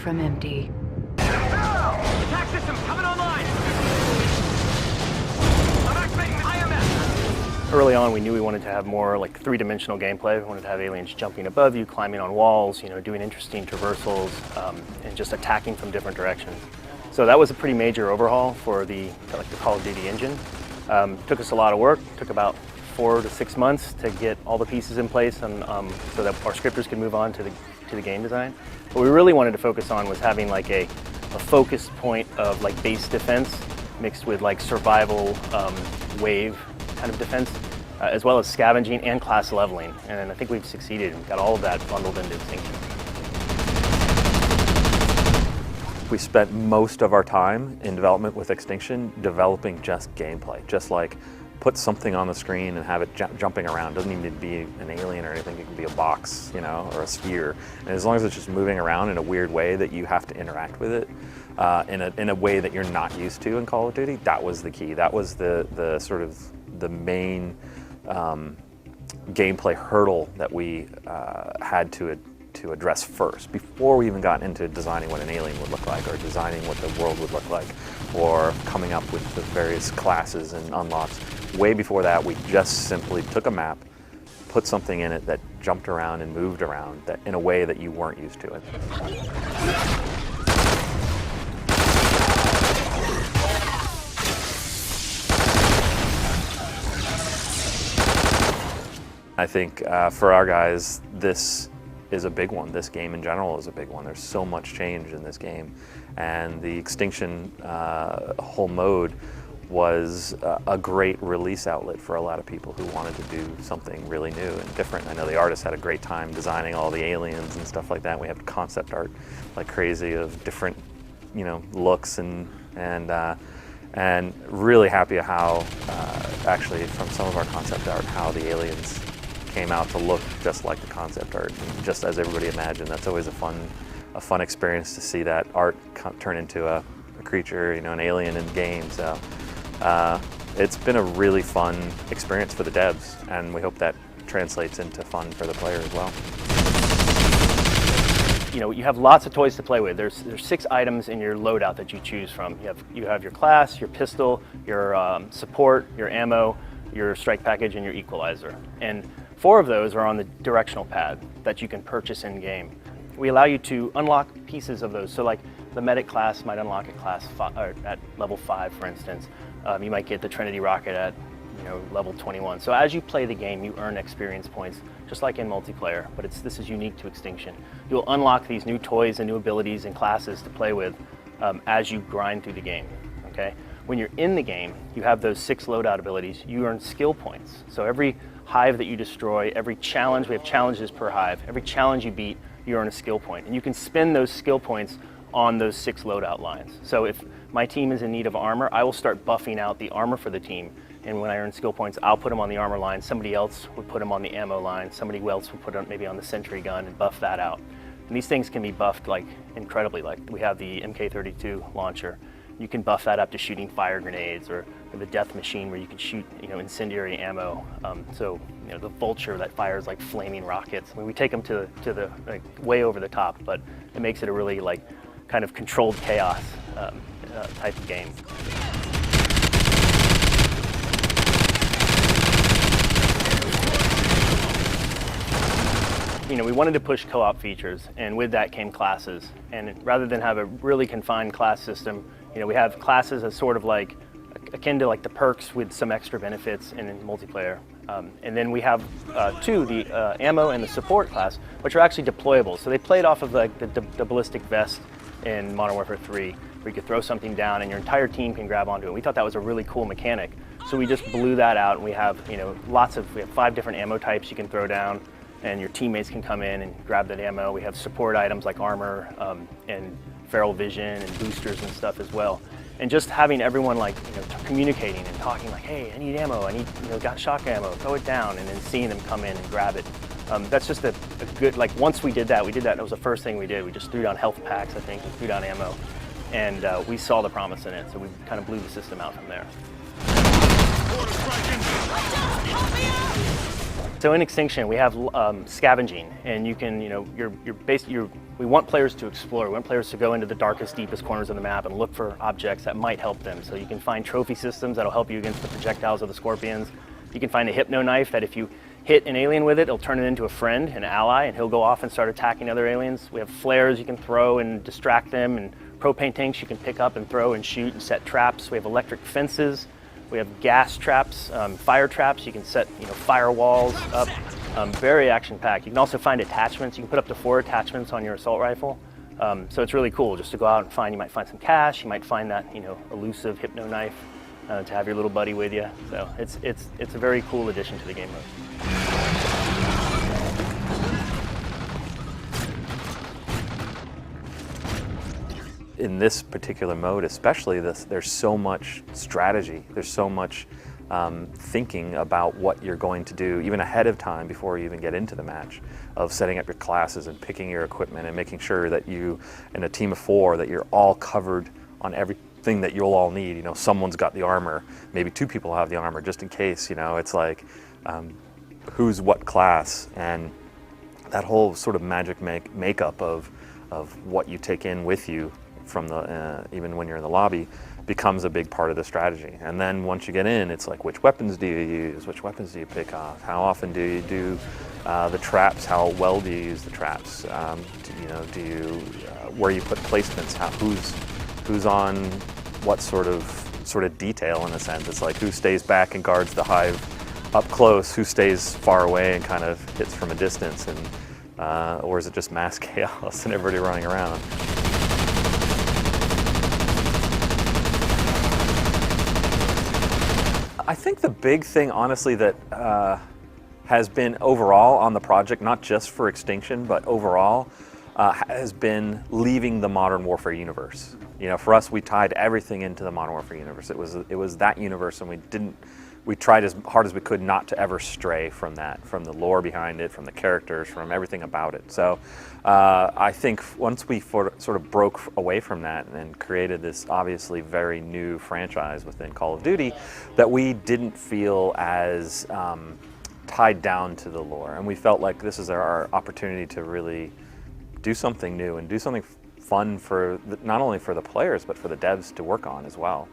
from empty. Attack system coming online! I'm activating the IMF! Early on, we knew we wanted to have more like three-dimensional gameplay. We wanted to have aliens jumping above you, climbing on walls, you know, doing interesting traversals, and just attacking from different directions. So that was a pretty major overhaul for the Call of Duty engine. Took us a lot of work. Took about 4 to 6 months to get all the pieces in place, and so that our scripters could move on to the game design. What we really wanted to focus on was having like a focus point of like base defense mixed with like survival wave kind of defense, as well as scavenging and class leveling. And I think we've succeeded and got all of that bundled into Extinction. We spent most of our time in development with Extinction developing just gameplay, just like put something on the screen and have it jumping around. It doesn't even need to be an alien or anything. It can be a box, you know, or a sphere. And as long as it's just moving around in a weird way that you have to interact with it in a way that you're not used to in Call of Duty, that was the key. That was the sort of the main gameplay hurdle that we had to address first, before we even got into designing what an alien would look like, or designing what the world would look like, or coming up with the various classes and unlocks. Way before that, we just simply took a map, put something in it that jumped around and moved around that in a way that you weren't used to it. I think for our guys, this is a big one. This game in general is a big one. There's so much change in this game. And the Extinction whole mode was a great release outlet for a lot of people who wanted to do something really new and different. I know the artists had a great time designing all the aliens and stuff like that. We have concept art like crazy of different, you know, looks and really happy how actually from some of our concept art how the aliens came out to look just like the concept art, and just as everybody imagined. That's always a fun experience to see that art turn into a creature, you know, an alien in game. So it's been a really fun experience for the devs, and we hope that translates into fun for the player as well. You know, you have lots of toys to play with. There's 6 items in your loadout that you choose from. You have your class, your pistol, your support, your ammo, your strike package, and your equalizer. And 4 of those are on the directional pad that you can purchase in game. We allow you to unlock pieces of those. So like the medic class might unlock at level 5, for instance. You might get the Trinity rocket at, you know, level 21. So as you play the game, you earn experience points, just like in multiplayer, but this is unique to Extinction. You'll unlock these new toys and new abilities and classes to play with as you grind through the game, okay? When you're in the game, you have those 6 loadout abilities. You earn skill points. So every hive that you destroy, every challenge, we have challenges per hive, every challenge you beat, you earn a skill point. And you can spend those skill points on those 6 loadout lines. So if my team is in need of armor, I will start buffing out the armor for the team. And when I earn skill points, I'll put them on the armor line. Somebody else would put them on the ammo line. Somebody else would put them maybe on the sentry gun and buff that out. And these things can be buffed like incredibly. Like we have the MK32 launcher. You can buff that up to shooting fire grenades, or the death machine where you can shoot, you know, incendiary ammo. So, you know, the vulture that fires like flaming rockets. I mean, we take them to the like way over the top, but it makes it a really like kind of controlled chaos type of game. You know, we wanted to push co-op features, and with that came classes. And rather than have a really confined class system, you know, we have classes as sort of like akin to like the perks with some extra benefits in multiplayer. And then we have 2, the ammo and the support class, which are actually deployable. So they played off of like the ballistic vest in Modern Warfare 3, where you could throw something down and your entire team can grab onto it. We thought that was a really cool mechanic. So we just blew that out, and we have, you know, we have 5 different ammo types you can throw down, and your teammates can come in and grab that ammo. We have support items like armor and feral vision and boosters and stuff as well. And just having everyone like, you know, communicating and talking like, hey, I need ammo, I need, you know, got shock ammo, throw it down, and then seeing them come in and grab it. That's just a good, like once we did that, that was the first thing we did. We just threw down health packs, I think, and threw down ammo. And we saw the promise in it, so we kind of blew the system out from there. So in Extinction, we have scavenging, and you can, we want players to explore. We want players to go into the darkest, deepest corners of the map and look for objects that might help them. So you can find trophy systems that'll help you against the projectiles of the scorpions. You can find a hypno knife that if you hit an alien with it, it'll turn it into a friend, an ally, and he'll go off and start attacking other aliens. We have flares you can throw and distract them, and propane tanks you can pick up and throw and shoot and set traps. We have electric fences. We have gas traps, fire traps. You can set, firewalls up. Very action-packed. You can also find attachments. You can put up to 4 attachments on your assault rifle. So it's really cool just to go out and find. You might find some cash. You might find that elusive hypno knife to have your little buddy with you. So it's a very cool addition to the game mode. In this particular mode especially, there's so much strategy, there's so much thinking about what you're going to do even ahead of time before you even get into the match, of setting up your classes and picking your equipment and making sure that you, in a team of 4, that you're all covered on everything that you'll all need. Someone's got the armor, maybe 2 people have the armor just in case. It's like who's what class, and that whole sort of magic makeup of what you take in with you from the even when you're in the lobby becomes a big part of the strategy. And then once you get in, it's like, which weapons do you use? Which weapons do you pick off? How often do you do the traps? How well do you use the traps? Do you where you put placements? Who's on what sort of detail, in a sense? It's like, who stays back and guards the hive up close? Who stays far away and kind of hits from a distance? And or is it just mass chaos and everybody running around? I think the big thing, honestly, that has been overall on the project, not just for Extinction, but overall, has been leaving the Modern Warfare universe. For us, we tied everything into the Modern Warfare universe. It was that universe, and we tried as hard as we could not to ever stray from that, from the lore behind it, from the characters, from everything about it. So I think once we sort of broke away from that and created this obviously very new franchise within Call of Duty, that we didn't feel as tied down to the lore. And we felt like this is our opportunity to really do something new and do something fun for not only for the players, but for the devs to work on as well.